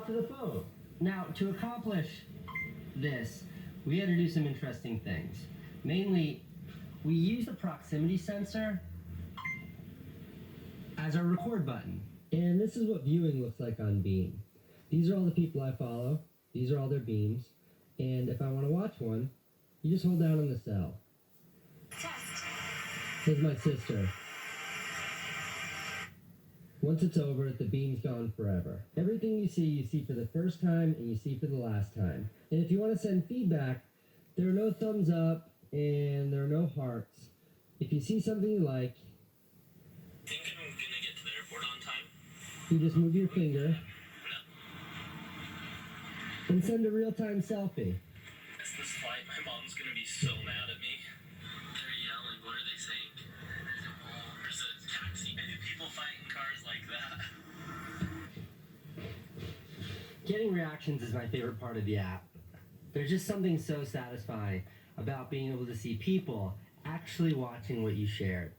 to the phone. Now, to accomplish this, we had to do some interesting things. Mainly, we used a proximity sensor as our record button. And this is what viewing looks like on Beam. These are all the people I follow. These are all their beams. And if I want to watch one, you just hold down on the cell. This is my sister. Once it's over, the beam's gone forever. Everything you see for the first time and you see for the last time. And if you want to send feedback, there are no thumbs up and there are no hearts. If you see something you like, Thinking I'm gonna get to the airport on time? you just move your finger and send a real-time selfie. That's this flight. My mom's gonna be so mad at me. They're yelling. What are they saying? There's a taxi. Maybe people fight in cars like that. Getting reactions is my favorite part of the app. There's just something so satisfying about being able to see people actually watching what you shared.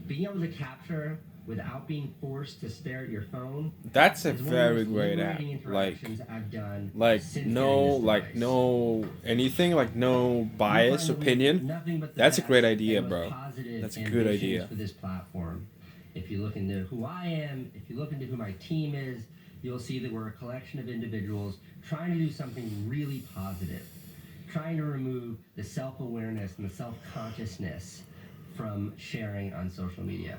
Being able to capture without being forced to stare at your phone. That's a is one of the very most great app. liberating interactions I've done Like since no, getting this device. no anything, like no bias You'll find opinion. nothing but the That's a best great idea, and most bro. positive That's a good ambitions idea. for this platform. If you look into who I am, if you look into who my team is, you'll see that we're a collection of individuals trying to do something really positive, trying to remove the self-awareness and the self-consciousness from sharing on social media.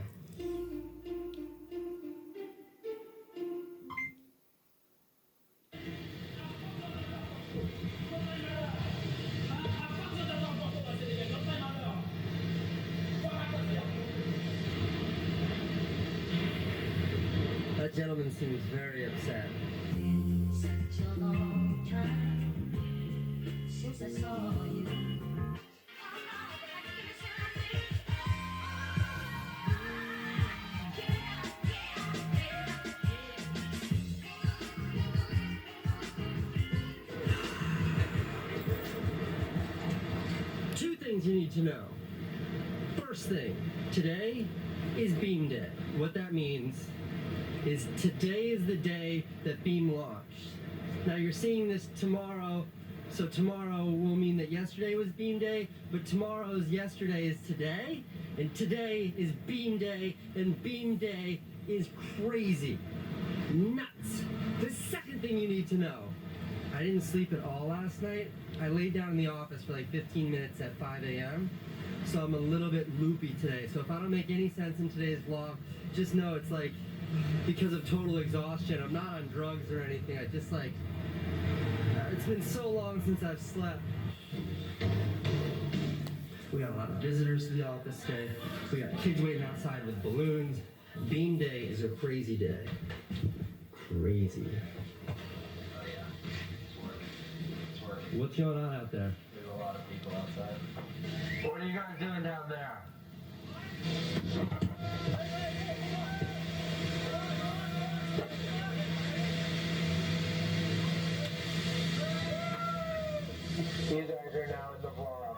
That gentleman seems very upset. Such a long time since I saw you. Two things you need to know. First thing, today is Beam Day. What that means is today is the day that Beam launched. Now you're seeing this tomorrow, so tomorrow will mean that yesterday was Beam Day, but tomorrow's yesterday is today, and today is Beam Day, and Beam Day is crazy. Nuts. The second thing you need to know, I didn't sleep at all last night. I laid down in the office for like 15 minutes at 5 a.m., so I'm a little bit loopy today. So if I don't make any sense in today's vlog, just know it's like because of total exhaustion. I'm not on drugs or anything. I just like, it's been so long since I've slept. We got a lot of visitors to the office today. We got kids waiting outside with balloons. Beam Day is a crazy day. Crazy. What's going on out there? There's a lot of people outside. What are you guys doing down there? You guys are now in the vlog.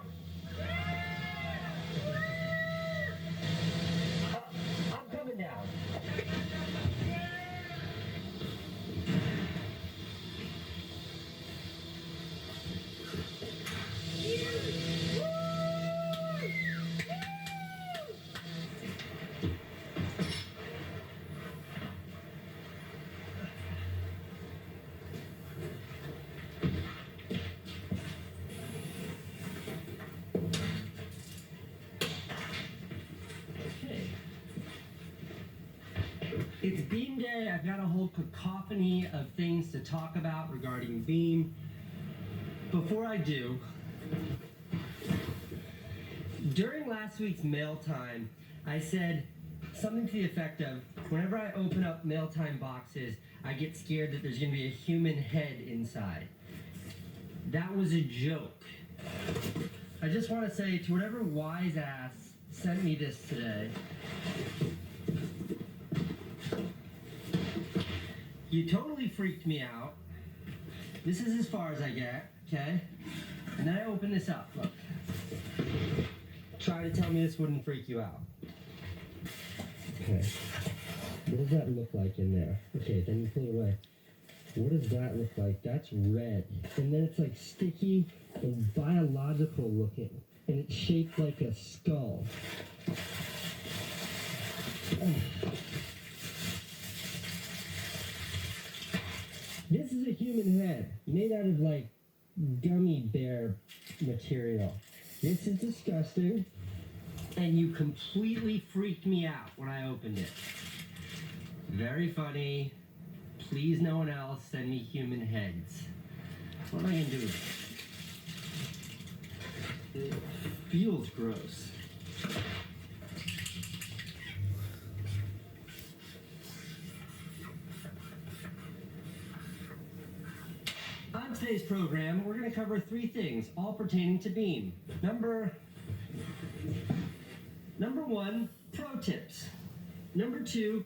I'm coming down. It's Beam Day. I've got a whole cacophony of things to talk about regarding Beam. Before I do, during last week's mail time, I said something to the effect of, whenever I open up mail time boxes, I get scared that there's going to be a human head inside. That was a joke. I just want to say to whatever wise ass sent me this today, you totally freaked me out. This is as far as I get, okay? And then I open this up, look. Try to tell me this wouldn't freak you out. Okay. What does that look like in there? Okay, then you pull it away. What does that look like? That's red. And then it's like sticky and biological looking. And it's shaped like a skull. This is a human head made out of like gummy bear material. This is disgusting. And you completely freaked me out when I opened it. Very funny. Please, no one else send me human heads. What am I gonna do with it? It feels gross. On today's program, we're going to cover 3 things, all pertaining to Beam. Number 1, pro tips. Number 2,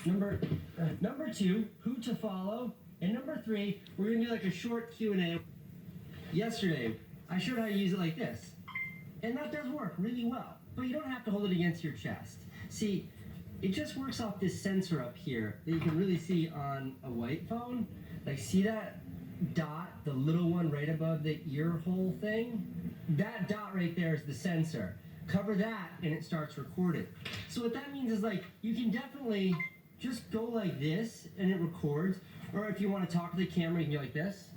Number 2, who to follow. And number 3, we're going to do like a short Q&A. Yesterday, I showed how to use it like this. And that does work really well. But you don't have to hold it against your chest. See, it just works off this sensor up here that you can really see on a white phone. Like, see that dot, the little one right above the ear hole thing? That dot right there is the sensor. Cover that and it starts recording. So what that means is, like, you can definitely just go like this and it records. Or if you want to talk to the camera, you can go like this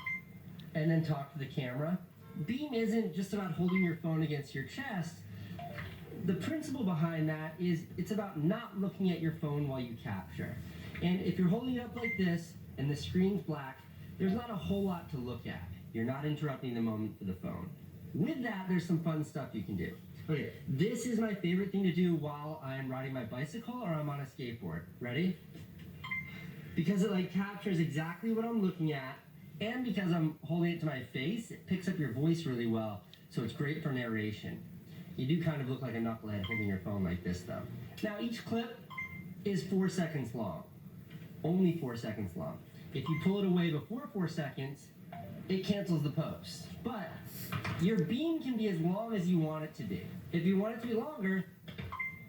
and then talk to the camera. Beam isn't just about holding your phone against your chest. The principle behind that is it's about not looking at your phone while you capture. And if you're holding it up like this and the screen's black, there's not a whole lot to look at. You're not interrupting the moment for the phone. With that, there's some fun stuff you can do. Okay, this is my favorite thing to do while I'm riding my bicycle or I'm on a skateboard. Ready? Because it like captures exactly what I'm looking at, and because I'm holding it to my face, it picks up your voice really well, so it's great for narration. You do kind of look like a knucklehead holding your phone like this, though. Now, each clip is 4 seconds long. Only 4 seconds long. If you pull it away before 4 seconds, it cancels the post. But your beam can be as long as you want it to be. If you want it to be longer,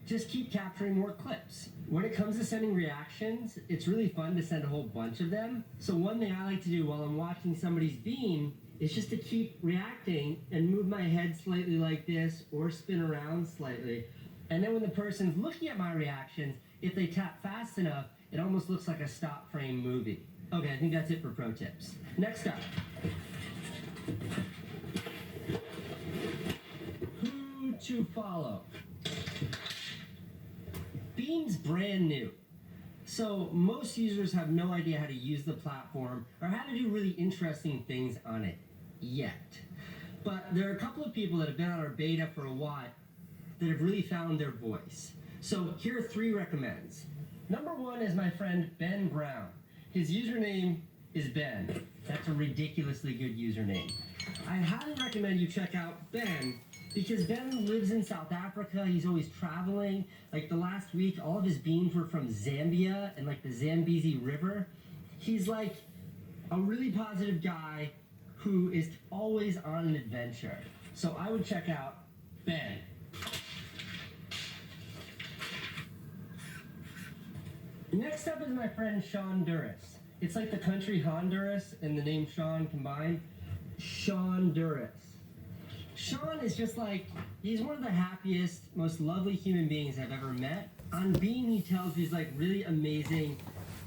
just keep capturing more clips. When it comes to sending reactions, it's really fun to send a whole bunch of them. So one thing I like to do while I'm watching somebody's beam is just to keep reacting and move my head slightly like this or spin around slightly. And then when the person's looking at my reactions, if they tap fast enough, it almost looks like a stop frame movie. Okay, I think that's it for pro tips. Next up. Who to follow? Beam's brand new. So most users have no idea how to use the platform or how to do really interesting things on it yet. But there are a couple of people that have been on our beta for a while that have really found their voice. So here are 3 recommends. Number 1 is my friend Ben Brown. His username is Ben. That's a ridiculously good username. I highly recommend you check out Ben because Ben lives in South Africa. He's always traveling. Like the last week, all of his beams were from Zambia and like the Zambezi River. He's like a really positive guy who is always on an adventure. So I would check out Ben. Next up is my friend Sean Duras. It's like the country Honduras and the name Sean combined. Sean Duras. Sean is just like, he's one of the happiest, most lovely human beings I've ever met. On Beam, he tells these like really amazing,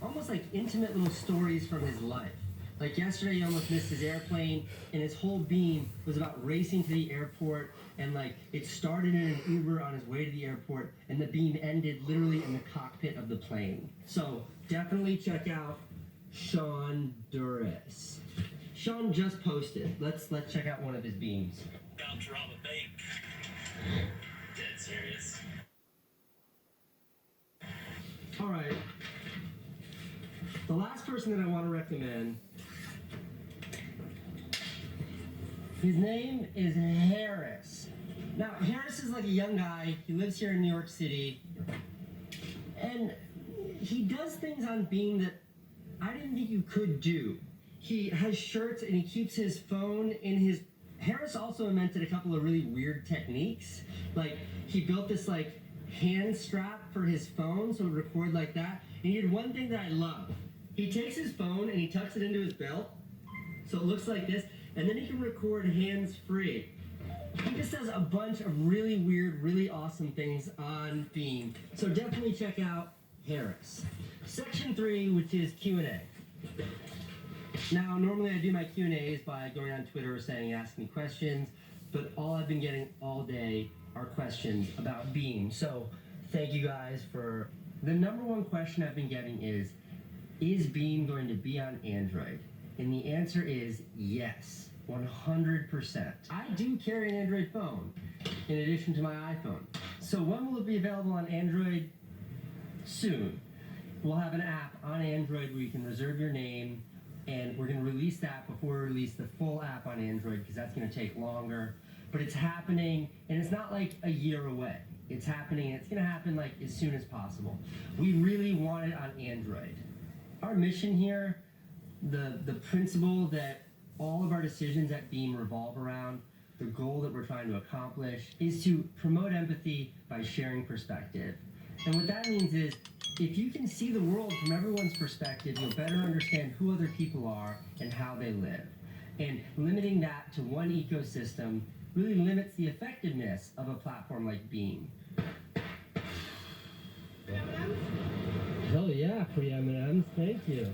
almost like intimate little stories from his life. Like yesterday, he almost missed his airplane, and his whole Beam was about racing to the airport, and like it started in an Uber on his way to the airport, and the Beam ended literally in the cockpit of the plane. So definitely check out Sean Duras. Sean just posted. Let's check out one of his beams. About to rob a bank. Dead serious. All right. The last person that I want to recommend, his name is Harris. Now, Harris is like a young guy. He lives here in New York City. And he does things on Beam that I didn't think you could do. He has shirts and he keeps his phone in his... Harris also invented a couple of really weird techniques. Like, he built this, like, hand strap for his phone, so it would record like that. And he did one thing that I love. He takes his phone and he tucks it into his belt, so it looks like this, and then he can record hands-free. He just does a bunch of really weird, really awesome things on Beam. So definitely check out Harris. Section 3, which is Q&A. Now, normally I do my Q&As by going on Twitter or saying, ask me questions, but all I've been getting all day are questions about Beam. So thank you guys for... The number one question I've been getting is Beam going to be on Android? And the answer is yes, 100%. I do carry an Android phone in addition to my iPhone. So when will it be available on Android? Soon. We'll have an app on Android where you can reserve your name, and we're going to release that before we release the full app on Android because that's going to take longer. But it's happening, and it's not like a year away. It's happening, and it's going to happen like as soon as possible. We really want it on Android. Our mission here, the principle that all of our decisions at Beam revolve around, the goal that we're trying to accomplish, is to promote empathy by sharing perspective. And what that means is, if you can see the world from everyone's perspective, you'll better understand who other people are and how they live. And limiting that to one ecosystem really limits the effectiveness of a platform like Beam. Hell yeah, free M&Ms, thank you.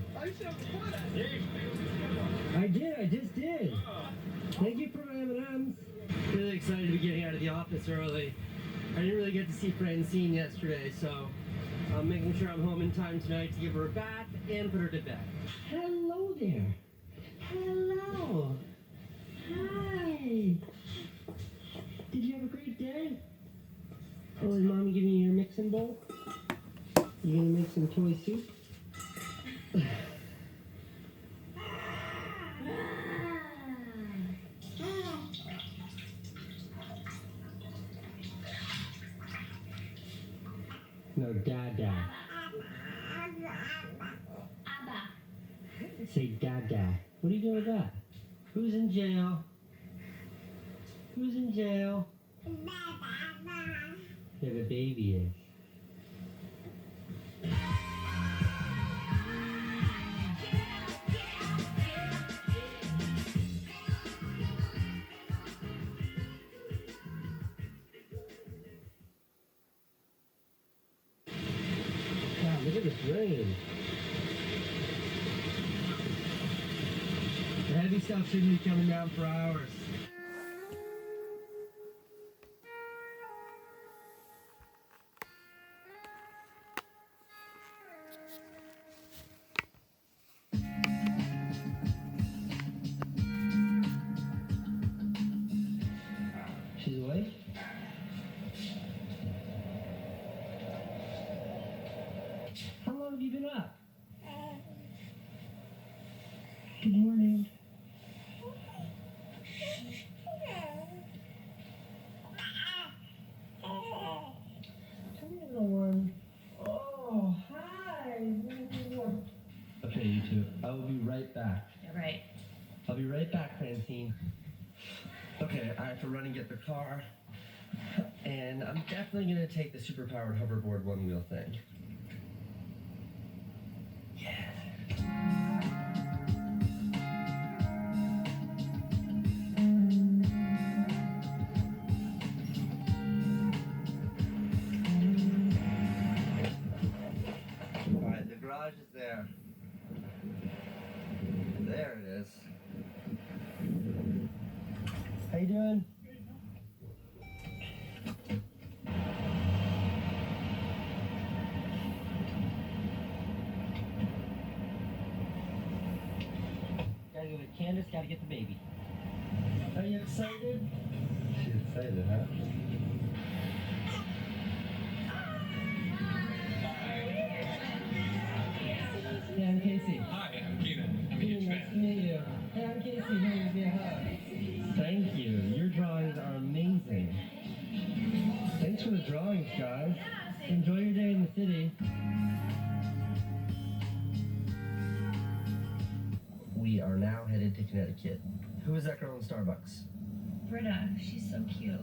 I did, I just did. Thank you for my M&Ms. Really excited to be getting out of the office early. I didn't really get to see Francine yesterday, so I'm making sure I'm home in time tonight to give her a bath and put her to bed. Hello there. Hello. Hi. Did you have a great day? Oh, is Mommy giving you your mixing bowl? You gonna make some toy soup? No, Dada. Say Dada. What are you doing with that? Who's in jail? Who's in jail? Yeah, the baby is. God, look at this rain. The heavy stuff shouldn't be coming down for hours. She's awake? How long have you been up? Good morning. Come here, little one. Oh, hi. Okay, you two. I will be right back. You're right. I'll be right back, Francine. Okay, I have to run and get the car. And I'm definitely going to take the superpowered hoverboard one-wheel thing. Alright, the garage is there. There it is. How you doing? Gotta go get Candace, gotta get the baby. Are you excited? She's excited, huh? Yeah, I'm Casey. Hi, I'm Keenan. I'm a Hey, huge nice to fan. meet you. Hey, I'm Casey. Here, give me a hug. Thank you. Your drawings are amazing. Thanks for the drawings, guys. Enjoy your day in the city. We are now headed to Connecticut. Who is that girl in Starbucks? Britta, she's so cute.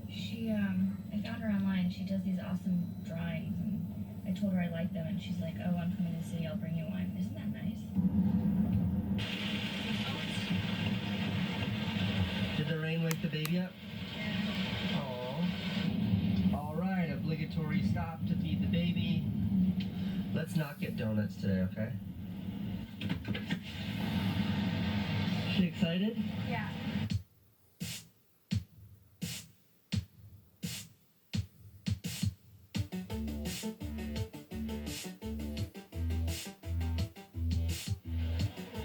I found her online. She does these awesome drawings, and I told her I liked them, and she's like, "Oh, I'm coming to the city. I'll bring you one." Isn't that nice? Did the rain wake the baby up? Yeah. Aww. All right, obligatory stop to feed the baby. Let's not get donuts today, okay? She excited? Yeah.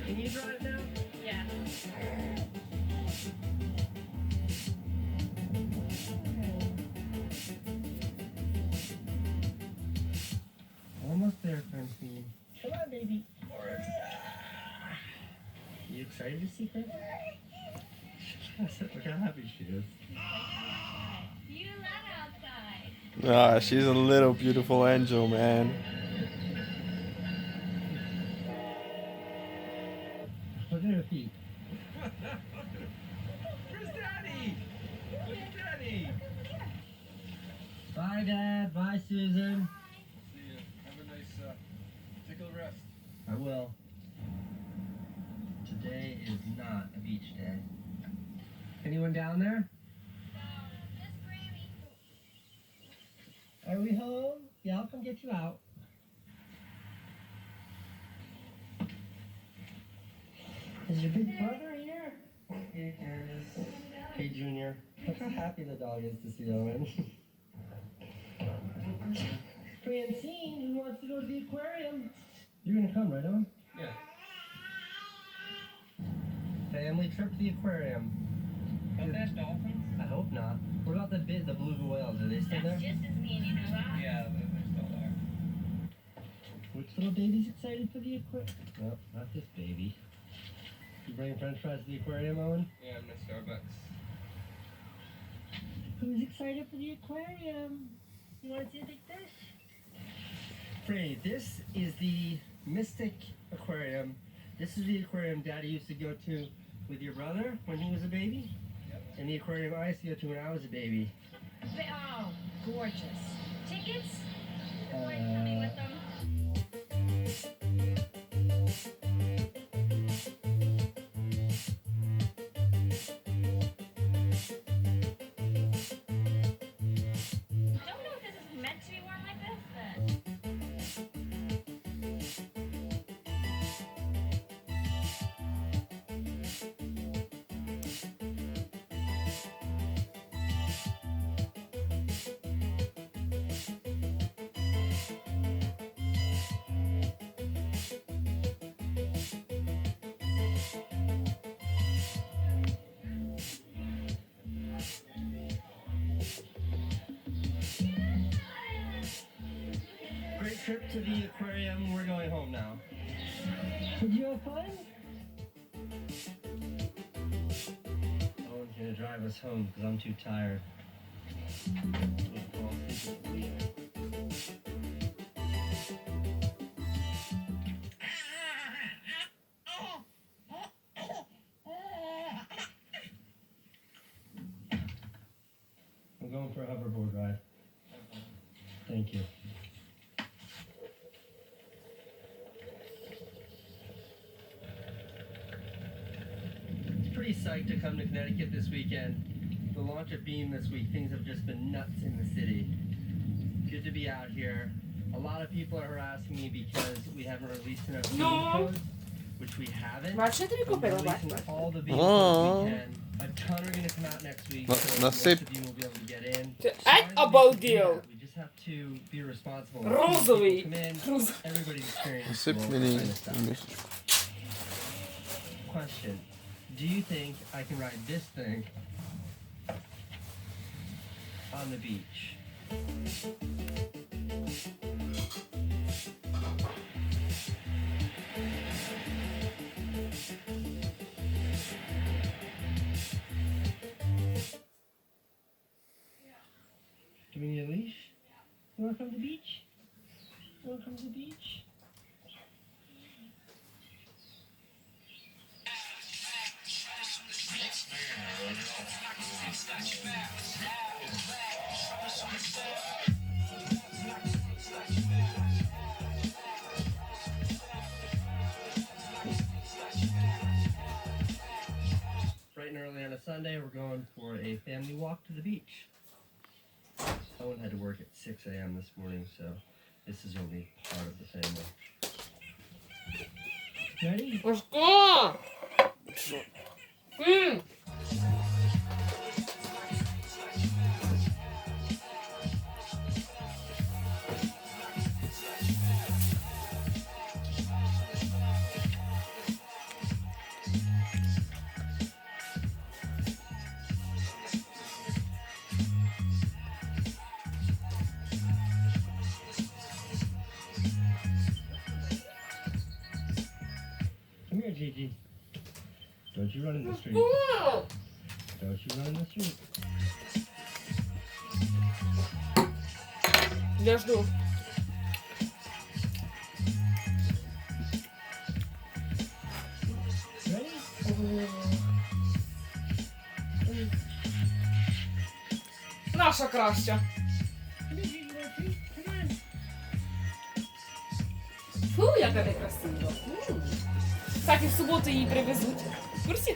Can you drive now? Yeah. Almost there, Francine. Come on, baby. You excited to see Francine? Look how happy she is. You love outside. Ah, she's a little beautiful angel, man. Look at her feet. Where's Daddy? Look at Daddy. Bye, Dad. Bye, Susan. See you. Have a nice, take a rest. I will. Today is not a beach day. Anyone down there? Are we home? Yeah, I'll come get you out. Is your big brother here? Here he is. Hey, Junior. Look how happy the dog is to see Owen. Francine, who wants to go to the aquarium? You're gonna come, right, Owen? Yeah. Family trip to the aquarium. Don't there's dolphins? I hope not. What about the beluga whales? Are they still there? That's just as mean, you know that? Yeah, they're still there. Which little baby's excited for the aquarium? No, not this baby. You bring French fries to the aquarium, Owen? Yeah, I'm at Starbucks. Who's excited for the aquarium? You want to see a big fish? Frey, this is the Mystic Aquarium. This is the aquarium Daddy used to go to with your brother when he was a baby. Yep. And the aquarium I used to go to when I was a baby. Oh, gorgeous. Tickets? Your wife coming with them? Don't know if this is meant to be worn like this, but... Great trip to the aquarium. We're going home now. Did you have fun? Owen's gonna drive us home because I'm too tired. I'm going for a hoverboard ride. Thank you. Pretty psyched to come to Connecticut this weekend. The launch of Beam this week, things have just been nuts in the city. Good to be out here. A lot of people are harassing me because we haven't released enough Beam codes, which we haven't. Ma c'è We're releasing all the Beam Aww. codes we can. A ton are going to come out next week, Na- so most nasip. of you will be able to get in. Act Sorry that we about have to do deal. that. We just have to be responsible. Розовый. Come in, Роз- everybody's experience. Насип will мені kind of stuff. місячку. Question. Do you think I can ride this thing on the beach? Do we need a leash? You want to come to the beach? You want to come to the beach? Sunday we're going for a family walk to the beach. Someone had to work at 6 a.m. this morning, so this is only part of the family. Ready? Let's go! Come here, Gigi. Don't you run in the street. Don't you run in the street. Я жду. Ready? Наша краща. Come here, Gigi, little treat. Come on. Фу, яка ти красива. Так, і в суботу її привезуть. В курсі?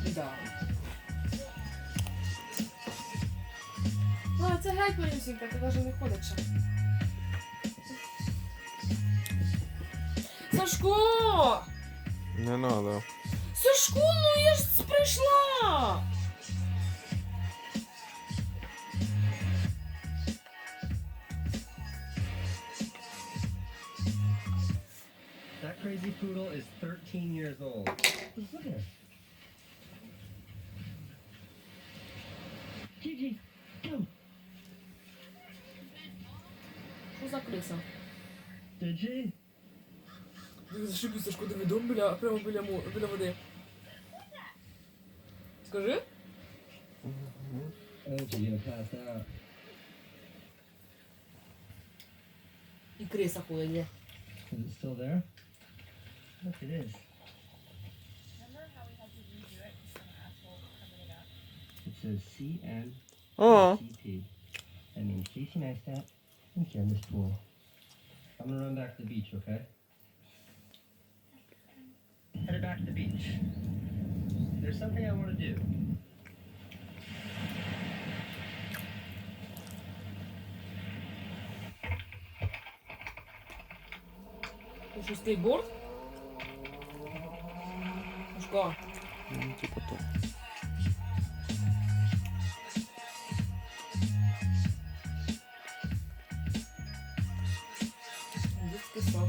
Да. А, це геть порівсінька, ти навіть не ходить ще. Сашко! Не надо. Сашко, ну я ж прийшла! That crazy poodle is 13 years old. Just look at her. Gigi, go. Що за криса? Did she? Зашибі, Сашко, диви, дом прямо біля води. Скажи? Oh, she's gonna pass out. І криса ходить. Is it still there? Look, it is. Remember how we had to redo it because some asshole covered it up? It says CN. Oh. CP. That means Casey Neistat and Candace Poole. I'm gonna run back to the beach, okay? Headed back to the beach. There's something I want to do. Ти що, скейтборд? Сашко. Типа то. Дітський сад.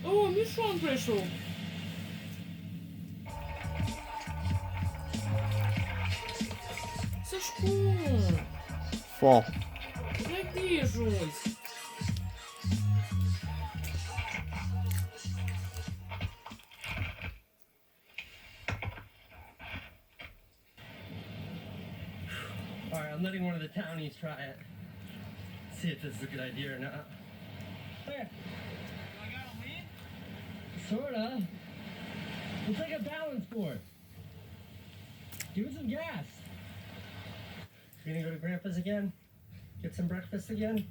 О, Мішон прийшов. Сашко, Фо. зайди щось. Alright, I'm letting one of the townies try it. See if this is a good idea or not. There. Sorta. It's like a balance board. Give it some gas. You're gonna go to Grandpa's again? Get some breakfast again?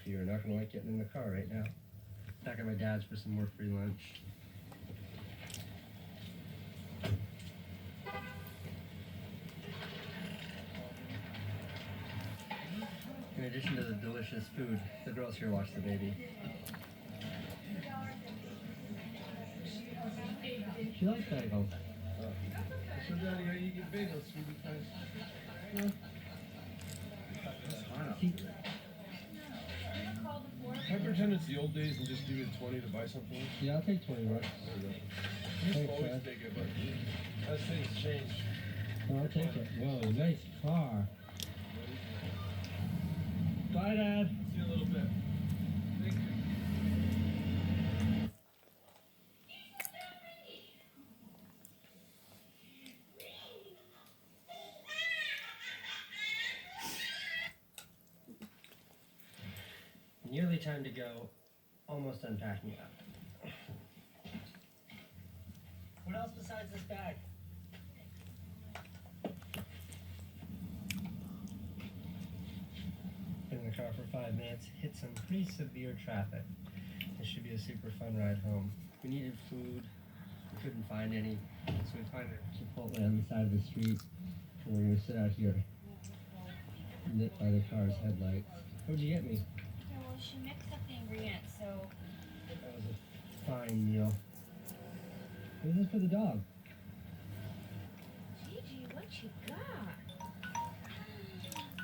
You're not gonna like getting in the car right now. Back at my dad's for some more free lunch. In addition to the delicious food, the girls here watch the baby. She likes bagels. So, Daddy, how you get bagels? Because See, can I pretend it's the old days and just give you 20 to buy something? yeah, I'll take 20 bucks. There you go. Thanks, Used to always Dad. take it, but as things change. Oh, I'll take it. Whoa, nice car. Bye, Dad. See you in a little bit. Thank you. Nearly time to go. Almost unpacking up. What else besides this bag? Been in the car for 5 minutes. Hit some pretty severe traffic. This should be a super fun ride home. We needed food. We couldn't find any. So we found a Chipotle on the side of the street. And we're gonna sit out here. Lit by the car's headlights. What'd you get me? Yeah, well, she mixed up the ingredients, so. That was a fine meal. What is this for the dog? Gigi, what you got?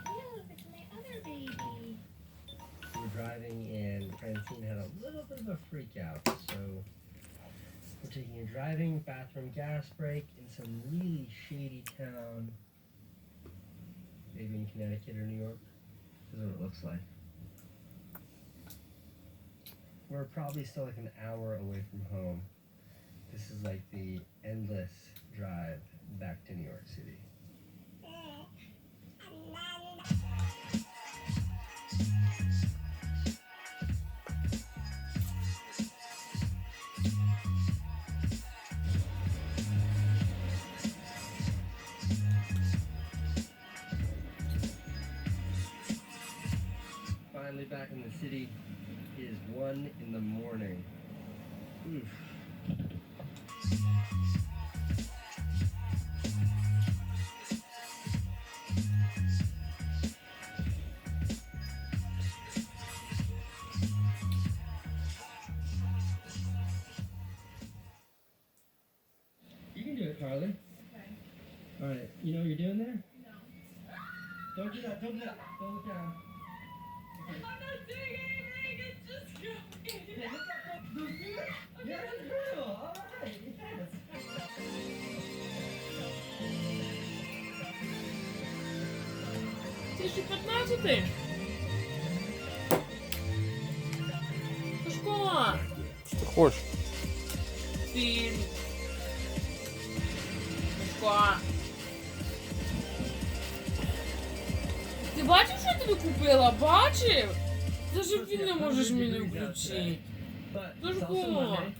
Look, it's my other baby. We were driving and Francine had a little bit of a freak out. So we're taking a driving bathroom gas break in some really shady town. Maybe in Connecticut or New York. This is what it looks like. We're probably still like an hour away from home. This is like the endless drive back to New York City. Finally back in the city. It is 1 in the morning. Oof. You can do it, Carly. Okay. All right. You know what you're doing there? No. Don't do that. Don't do that. Don't look down. I'm not doing anything, it's just going. Hey, look up. Do it. Yeah, that's cool. All right. Yes. Це ще 15. Сашко, Що ти хочеш? фільм. Сашко. Ти бачив, що я тобі купила? Бачив? Ти ж фільм не можеш мені включити. But Дуже it's also cool. Monday.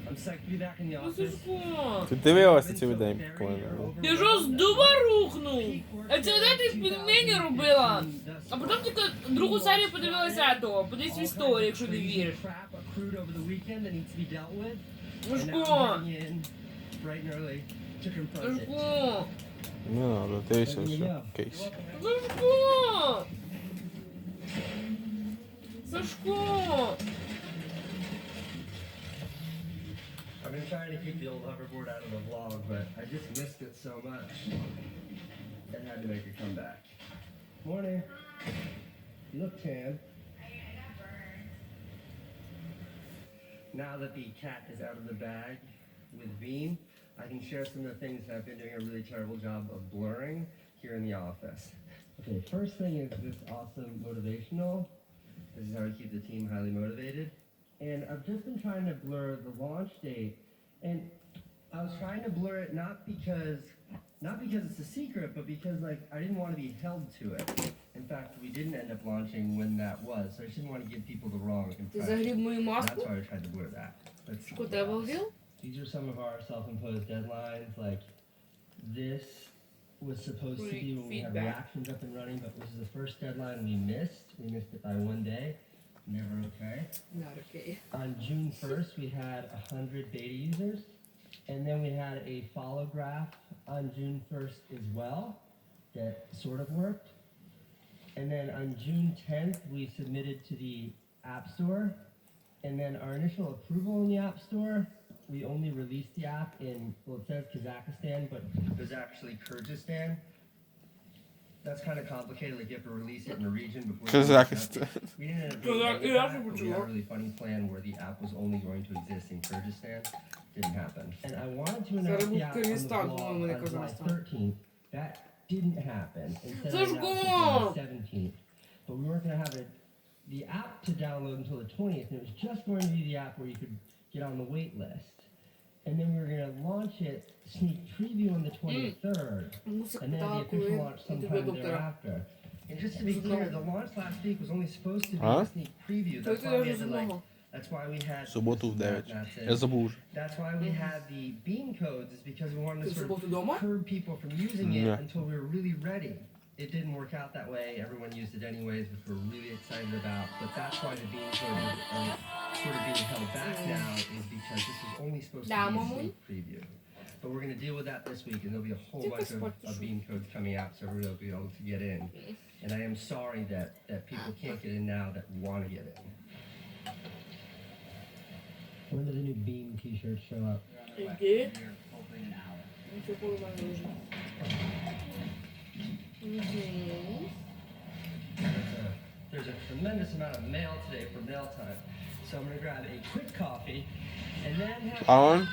I'm psyched to be back in the Ну, office. Сашко. Ти дивилася цілий день, коли не було? Ти що, з дуба рухнув? А це де ти пельмені робила? А потім тільки другу серію подивилася того. Подивись в історію, якщо не віриш. Сашко. Сашко. Не треба, дивися все. Кейс. Сашко. Сашко. I've been trying to keep the old hoverboard out of the vlog, but I just missed it so much. I had to make a comeback. Morning. You look tan. I got burned. Now that the cat is out of the bag with Bean, I can share some of the things that I've been doing a really terrible job of blurring here in the office. Okay, first thing is this awesome motivational. This is how I keep the team highly motivated. And I've just been trying to blur the launch date. And I was trying to blur it not because it's a secret, but because like I didn't want to be held to it. In fact, we didn't end up launching when that was, so I just didn't want to give people the wrong Ти impression. загріб мою That's маску? why I tried to blur that. Let's see. Сашко, тебе вдів? These are some of our self-imposed deadlines. Like this was supposed to be Great when we had feedback. reactions up and running, but this is the first deadline we missed. We missed it by 1 day. Never okay. Not okay. On June 1st, we had 100 beta users, and then we had a follow graph on June 1st as well that sort of worked. And then on June 10th, we submitted to the App Store, and then our initial approval in the App Store, we only released the app in, well, it says Kazakhstan, but it was actually Kyrgyzstan. That's kind of complicated, like you have to release it in a region before you release it. Kazakhstan. We didn't end up doing any of that, but we had a really funny plan where the app was only going to exist in Kyrgyzstan. Didn't happen. And I wanted to announce the app on the Kyrgyzstan, blog по-моему, на on July Казахстан. 13th. That didn't happen. Instead, I Сашко! announced it on the 17th. But we weren't going to have the app to download until the 20th, and it was just going to be the app where you could get on the wait list. And then we were going to launch it, sneak preview on the 23rd. Мусик And then the питала, official коли launch до тебе sometime доктора. thereafter. And just to be clear, the launch last week was only supposed to be Huh? a sneak preview. Що That's ти why we вже had з to like. одного? That's why we had. В суботу в 9. That's it. Я забув вже. That's why we had the beam codes, is because we wanted Ти to в sort суботу of дома? curb people from using it Yeah. until we were really ready. It didn't work out that way. Everyone used it anyways, which we're really excited about. But that's why the beam codes are sort of being held back now, is because this was only supposed to Да, be a мамуль. sneak preview. But we're going to deal with that this week, and there'll be a whole Тільки bunch спорт of beam codes coming out, so everybody will be able to get in. And I am sorry that people can't get in now that want to get in. When do the new beam t-shirts show up? Іди. Ну, це коли в мене вже. There's a tremendous amount of mail today for mail time. So I'm going to grab a quick coffee and then have... А он? I've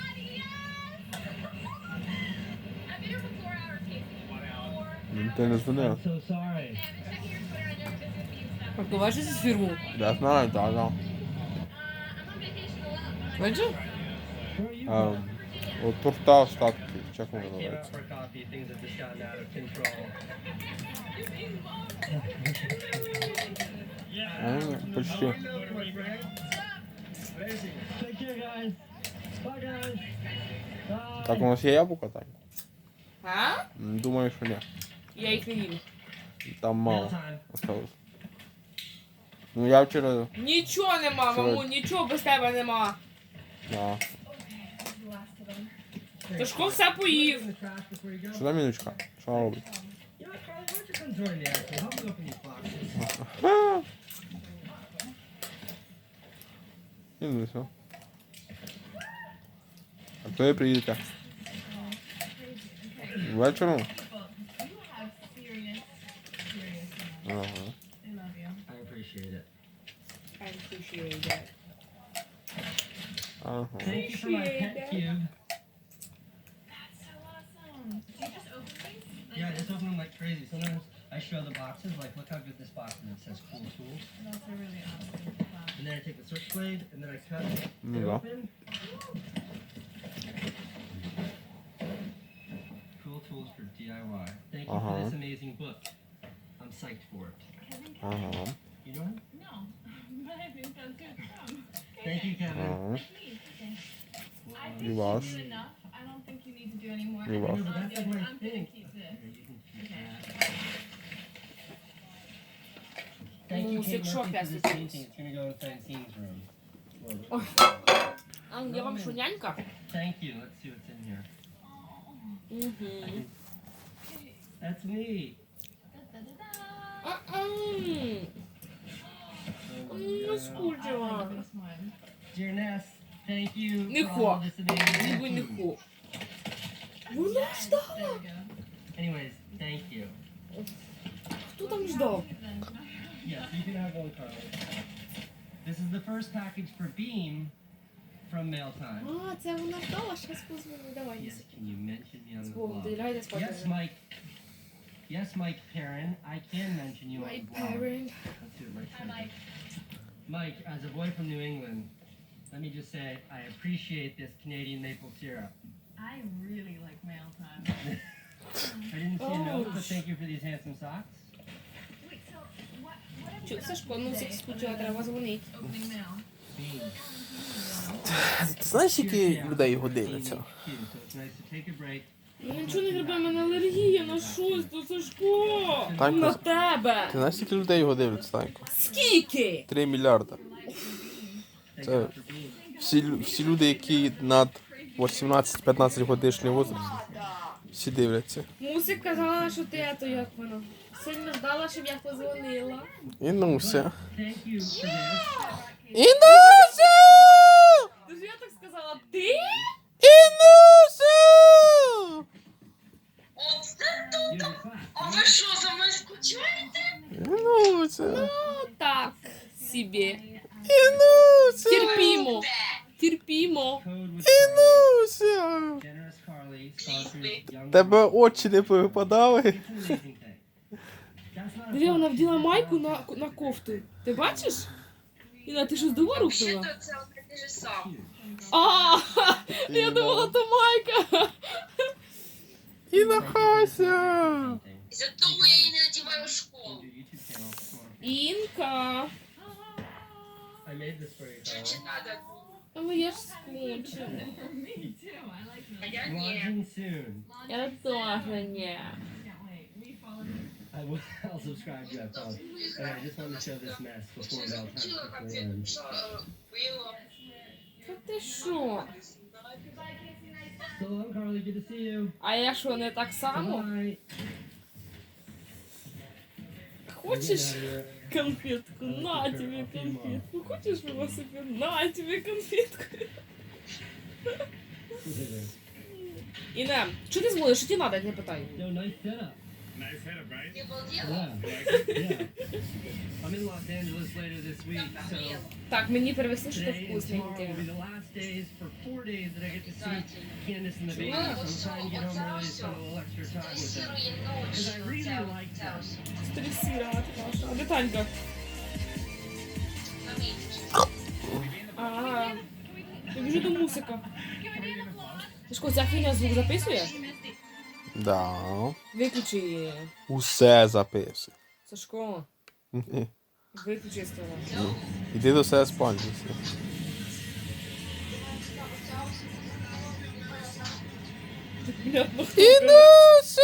been here for 4 hours, Casey. 4 hours. Ти не дзвонив. I'm so sorry. I've been checking your Twitter and you're busy with being stuff. А побачиш цю фірму? Я знаю, так, так. I'm on vacation alone. Бачиш? Where are you from? От торта остатки, як воно I came out називається? for a coffee. Things have just gotten out of control. Почти. Take care, guys. Bye, guys. Bye. Так, у нас є яблука, так? А? Думаю, що ні. Я їх не їм. Там Mail мало time. осталось. Ну я вчора... Нічого нема, маму, нічого без тебе нема. Да. Ташко все поїв. In the trash before you go. Що за мінучка? Що вона робить? You know what, Carly, why don't you come join the action? Help me open these boxes. І ну все. А коли приїдете? Вечором? Ага. I appreciate it. I appreciate that. Ага. Thank you for my pet cube. That's so awesome. Do you just open these? Yeah, I just open them like crazy. Sometimes I show the boxes, like, look how good this box is. It says cool tools. Those are really awesome. Wow. And then I take the switchblade, and then I cut it Ну да. open. Cool tools for DIY. Thank you for this amazing book. I'm psyched for it. Ага. You know him? No, but I think that's good. Thank you, Kevin. Ага. I think You you lost. do enough. I don't think you need to do any more. You I think lost. it's But that's like my I'm thing. gonna keep this. Here, you can keep Okay. that. Thank you, Ну, Kate якщо Murphy, for this п'ять painting. It's gonna go in Francine's room. Ой. А, я вам що, нянька? Thank you. Let's see what's in here. Угу. That's me. Da-da-da-da. Не скучила. This one. Dear Ness, thank you Не for хо. all this amazing Ніби не food. ху. Вона There ждала. we go. Anyways, thank you. Хто там ждав? Yes, you can have one, Carly. This is the first package for Beam from Mail Time. А, це вона ждала, щас позвоню. Давай, Yes, can you mention me on the Богом, ти blog? лягай спати. Yes, Mike. Yes, Mike Perrin. I can mention you on My the blog. parent. Let's do it right Hi, Mike. Mike, as a boy from New England, let me just say I appreciate this Canadian maple syrup. I really like mail time. I didn't see a note, but Oh. thank you for these handsome socks. Wait, so what have Чо, you done Сашко, ну всіх today скучила, other треба than дзвонити. opening mail? Beam. Ти знаєш, скільки людей його Beam дивляться? HQ, so it's nice to take a break. Ну нічого не грибе, мене алергія на щось, то Сашко. Так, На ти тебе. знаєш, скільки людей його дивляться, Танько? Скільки? 3 мільярда. Thank Це God for Beam. всі люди, які над 18-15 годишній возраст, всі дивляться. Мусик казала, що ти, то як воно. Сильно ждала, щоб я позвонила. Інуся. Thank you for this. Інуся! Тож я так сказала, ти? Інуся! You have a class. А ви що, за мною скучаєте? Інуся! Ну так, собі. Інуся! Терпімо. Терпімо. Code with Інуся! Generous Carly sponsors young Тебе очі не повипадали? It's an amazing thing. That's not a Диви, вона flash. вділа майку на кофту. Ти бачиш? Іна, ти щось дома рухнула? це ти ж сам. А, я думала, то майка. Інна Хася! Із-за того я її не надіваю в школу. Your YouTube channel tomorrow. Інка. I made this for you, Чи Kyle. надо? Але я ж скучила. А я ні. Watching soon. Я теж ні. I'll subscribe to you, I promise. Okay, I just wanted to show this mess before Що Bell time захотіла, як quickly я ends. пішла, вила. Та ти що? So long, Carly. Good to see you. А я що, не так само? Bye. Хочеш конфетку? На тебе конфетку. Хочеш велосипед? На тебе конфетку. Інна, що ти зможеш? Що тебе надо? Не питай. Yo, nice setup. Nice head up, right? Ти обалдела? Yeah. Yeah. I'm in Los Angeles later this week, so Так, мені перевести щось today and tomorrow will вкусненьке. be the last days for 4 days that I get to see Candace and the baby. So I'm trying to get home early to spend a little extra time with them. Стресірує Because I ночі. really like them. Стресіра, Паша. А де Танька? А, я біжу до мусика. Сашко, ця фігня звук записує? Да. Виключи її. Усе записуй. Сашко, Ні. виключи з того. Ну, іди до себе спальні. Понятно, хто Інуся!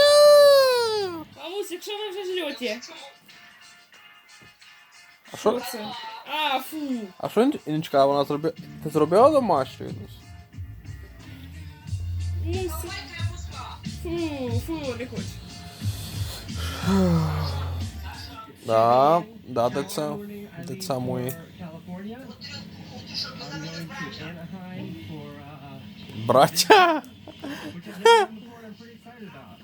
Мамусь, якщо ви вже жрете. А що? Що це? А, фу. А що Іночка, вона зробила? Ти зробила домашню, Інусь? Мусик. Фу, не хочу. Да, Tomorrow це morning, I leave це мої. for California. I'm going to Anaheim for Браття! which I've never done before. I'm pretty excited about.